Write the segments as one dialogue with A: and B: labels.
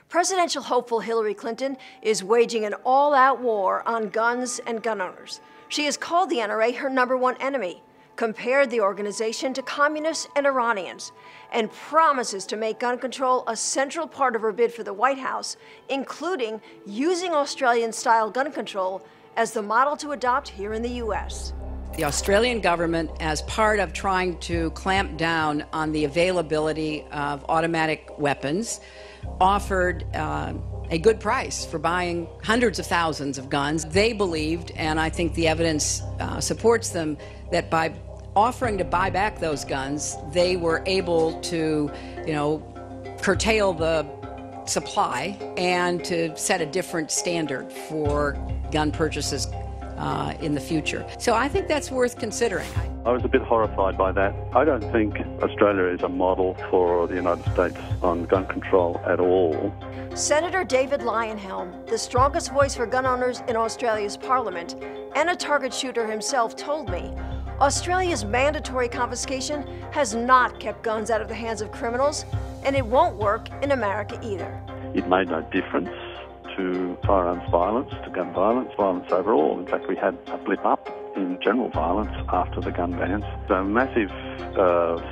A: Presidential hopeful Hillary Clinton is waging an all-out war on guns and gun owners. She has called the NRA her #1 enemy, compared the organization to communists and Iranians, and promises to make gun control a central part of her bid for the White House, including using Australian-style gun control as the model to adopt here in the U.S.
B: The Australian government, as part of trying to clamp down on the availability of automatic weapons, offered a good price for buying hundreds of thousands of guns. They believed, and I think the evidence supports them, that by offering to buy back those guns, they were able to, curtail the supply and to set a different standard for gun purchases in the future. So I think that's worth considering.
C: I was a bit horrified by that. I don't think Australia is a model for the United States on gun control at all.
A: Senator David Leyonhjelm, the strongest voice for gun owners in Australia's parliament and a target shooter himself, told me Australia's mandatory confiscation has not kept guns out of the hands of criminals, and it won't work in America either.
C: It made no difference to firearms violence, to gun violence, violence overall. In fact, we had a blip up in general violence after the gun bans. A massive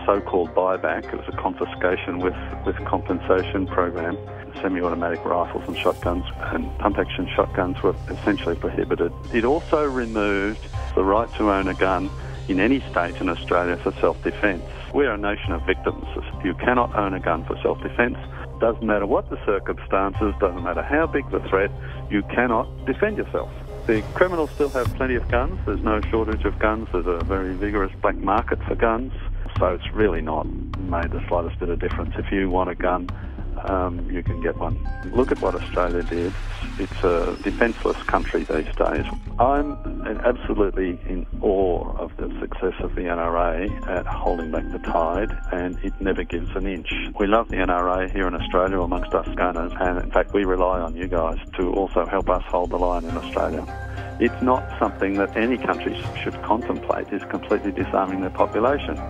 C: so-called buyback. It was a confiscation with compensation program. Semi-automatic rifles and shotguns and pump-action shotguns were essentially prohibited. It also removed the right to own a gun in any state in Australia for self-defence. We're a nation of victims. You cannot own a gun for self-defence. Doesn't matter what the circumstances, doesn't matter how big the threat, you cannot defend yourself. The criminals still have plenty of guns. There's no shortage of guns. There's a very vigorous black market for guns. So it's really not made the slightest bit of difference. If you want a gun, you can get one. Look at what Australia did. It's a defenseless country these days. I'm absolutely in awe of the success of the NRA at holding back the tide, and it never gives an inch. We love the NRA here in Australia amongst us gunners, and in fact we rely on you guys to also help us hold the line in Australia. It's not something that any country should contemplate, is completely disarming their population.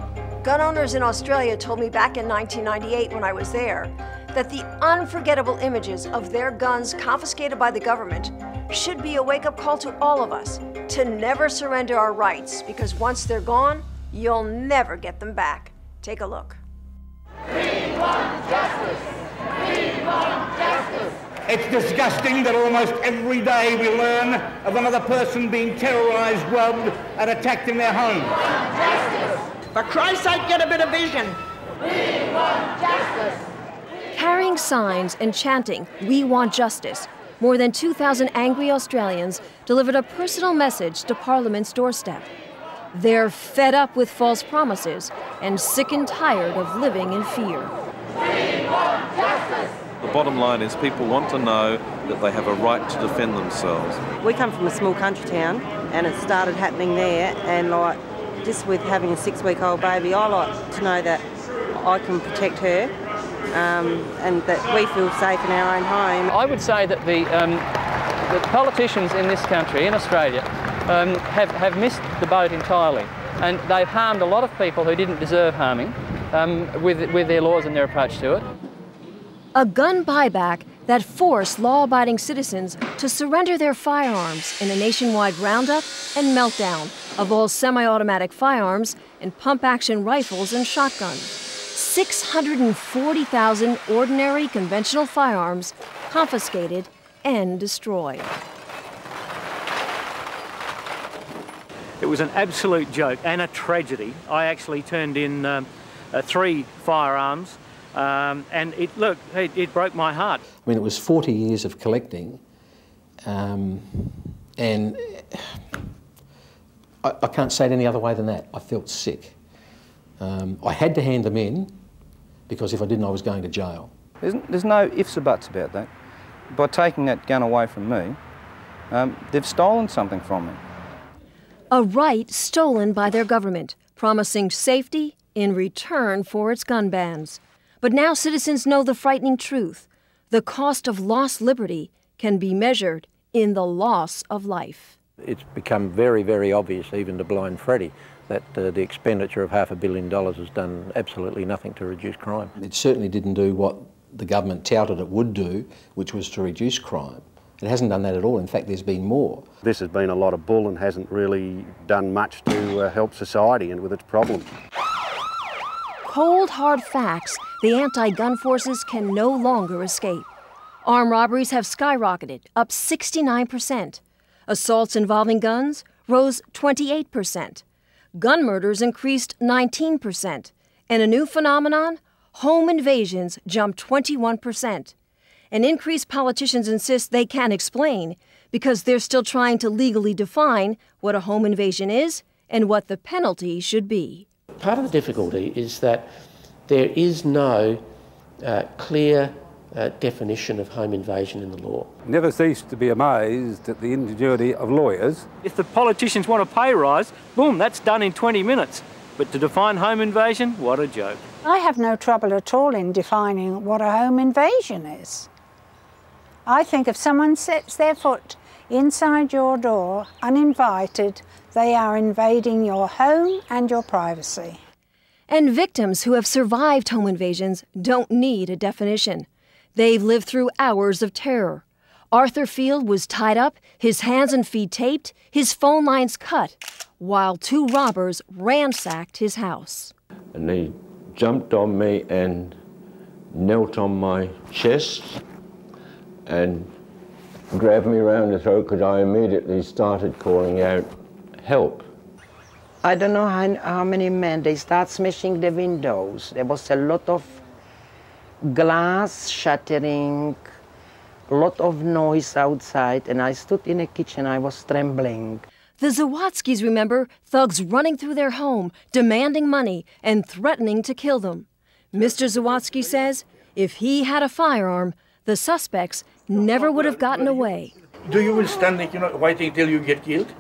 A: Gun owners in Australia told me back in 1998 when I was there that the unforgettable images of their guns confiscated by the government should be a wake-up call to all of us to never surrender our rights, because once they're gone, you'll never get them back. Take a look.
D: We want justice! We want justice! It's disgusting that almost every day we learn of another person being terrorised, robbed and attacked in their home. We want justice!
E: For Christ's sake, get a bit of vision!
D: We want justice!
A: Carrying signs and chanting, "We want justice," more than 2,000 angry Australians delivered a personal message to Parliament's doorstep. They're fed up with false promises and sick and tired of living in fear.
D: We want justice!
F: The bottom line is people want to know that they have a right to defend themselves.
G: We come from a small country town and it started happening there, and just with having a 6-week-old baby, I like to know that I can protect her. And that we feel safe in our own home.
H: I would say that the politicians in this country, in Australia, have missed the boat entirely, and they've harmed a lot of people who didn't deserve harming with their laws and their approach to it.
A: A gun buyback that forced law-abiding citizens to surrender their firearms in a nationwide roundup and meltdown of all semi-automatic firearms and pump-action rifles and shotguns. 640,000 ordinary conventional firearms confiscated and destroyed.
I: It was an absolute joke and a tragedy. I actually turned in 3 firearms, and it broke my heart.
J: I mean, it was 40 years of collecting, and I can't say it any other way than that. I felt sick. I had to hand them in, because if I didn't, I was going to jail.
K: There's no ifs or buts about that. By taking that gun away from me, they've stolen something from me.
A: A right stolen by their government, promising safety in return for its gun bans. But now citizens know the frightening truth. The cost of lost liberty can be measured in the loss of life.
L: It's become very, very obvious, even to blind Freddie, that the expenditure of $500 million has done absolutely nothing to reduce crime.
J: It certainly didn't do what the government touted it would do, which was to reduce crime. It hasn't done that at all. In fact, there's been more.
M: This has been a lot of bull and hasn't really done much to help society and with its problems.
A: Cold, hard facts the anti-gun forces can no longer escape. Armed robberies have skyrocketed, up 69%. Assaults involving guns rose 28%. Gun murders increased 19%. And a new phenomenon, home invasions jumped 21%. An increase politicians insist they can't explain because they're still trying to legally define what a home invasion is and what the penalty should be.
N: Part of the difficulty is that there is no clear definition of home invasion in the law.
O: Never cease to be amazed at the ingenuity of lawyers.
I: If the politicians want a pay rise, boom, that's done in 20 minutes. But to define home invasion, what a joke.
P: I have no trouble at all in defining what a home invasion is. I think if someone sets their foot inside your door uninvited, they are invading your home and your privacy.
A: And victims who have survived home invasions don't need a definition. They've lived through hours of terror. Arthur Field was tied up, his hands and feet taped, his phone lines cut, while two robbers ransacked his house.
Q: And they jumped on me and knelt on my chest and grabbed me around the throat because I immediately started calling out, "Help."
E: I don't know how many men, they start smashing the windows. There was a lot of glass shattering, a lot of noise outside, and I stood in the kitchen, I was trembling.
A: The Zawadzkis remember thugs running through their home, demanding money and threatening to kill them. Mr. Zawadsky says if he had a firearm, the suspects never would have gotten away.
R: Do you will stand, waiting till you get killed?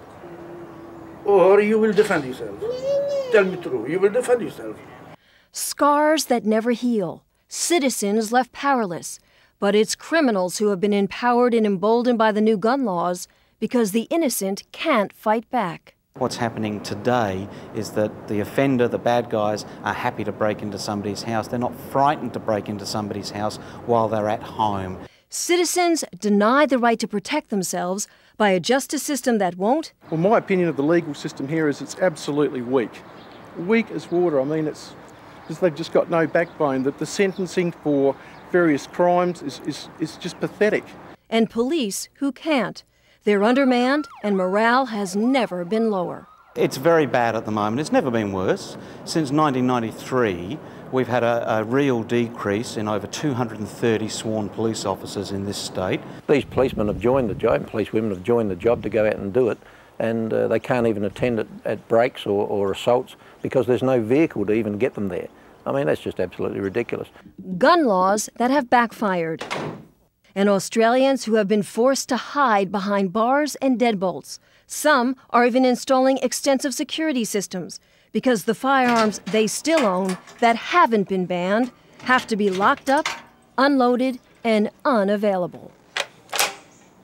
R: Or you will defend yourself? Tell me true, you will defend yourself.
A: Scars that never heal, citizens left powerless, but it's criminals who have been empowered and emboldened by the new gun laws because the innocent can't fight back.
S: What's happening today is that the offender, the bad guys, are happy to break into somebody's house. They're not frightened to break into somebody's house while they're at home.
A: Citizens deny the right to protect themselves by a justice system that won't.
T: Well, my opinion of the legal system here is it's absolutely weak. Weak as water. I mean, it's they've just got no backbone. That the sentencing for various crimes is just pathetic.
A: And police who can't. They're undermanned and morale has never been lower.
S: It's very bad at the moment. It's never been worse. Since 1993, we've had a real decrease in over 230 sworn police officers in this state.
L: These policemen have joined the job, police women have joined the job to go out and do it, and they can't even attend at breaks or assaults because there's no vehicle to even get them there. I mean, that's just absolutely ridiculous.
A: Gun laws that have backfired. And Australians who have been forced to hide behind bars and deadbolts. Some are even installing extensive security systems because the firearms they still own that haven't been banned have to be locked up, unloaded, and unavailable.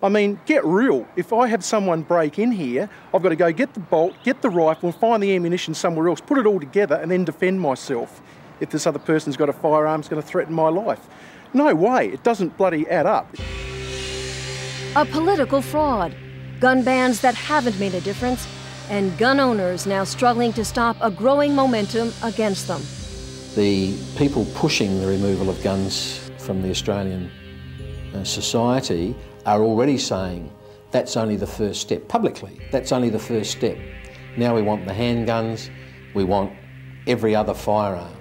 T: I mean, get real. If I have someone break in here, I've got to go get the bolt, get the rifle, and find the ammunition somewhere else, put it all together, and then defend myself. If this other person's got a firearm, it's going to threaten my life. No way, it doesn't bloody add up.
A: A political fraud, gun bans that haven't made a difference, and gun owners now struggling to stop a growing momentum against them.
J: The people pushing the removal of guns from the Australian society are already saying that's only the first step, publicly, that's only the first step. Now we want the handguns, we want every other firearm.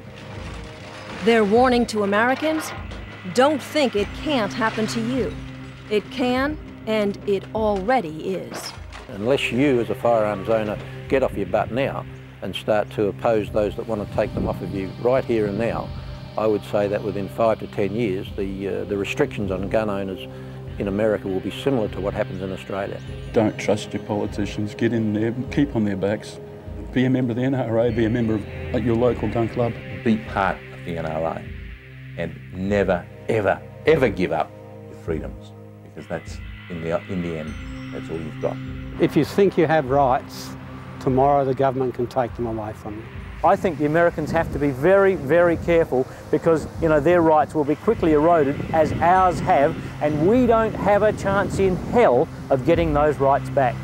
A: They're warning to Americans, don't think it can't happen to you. It can, and it already is.
L: Unless you, as a firearms owner, get off your butt now and start to oppose those that want to take them off of you right here and now, I would say that within 5 to 10 years, the restrictions on gun owners in America will be similar to what happens in Australia.
U: Don't trust your politicians. Get in there, keep on their backs. Be a member of the NRA, be a member of your local gun club.
V: Be part of the NRA and never, ever, ever give up your freedoms, because that's, in the end, that's all you've got.
W: If you think you have rights, tomorrow the government can take them away from you.
I: I think the Americans have to be very, very careful because, you know, their rights will be quickly eroded as ours have, and we don't have a chance in hell of getting those rights back.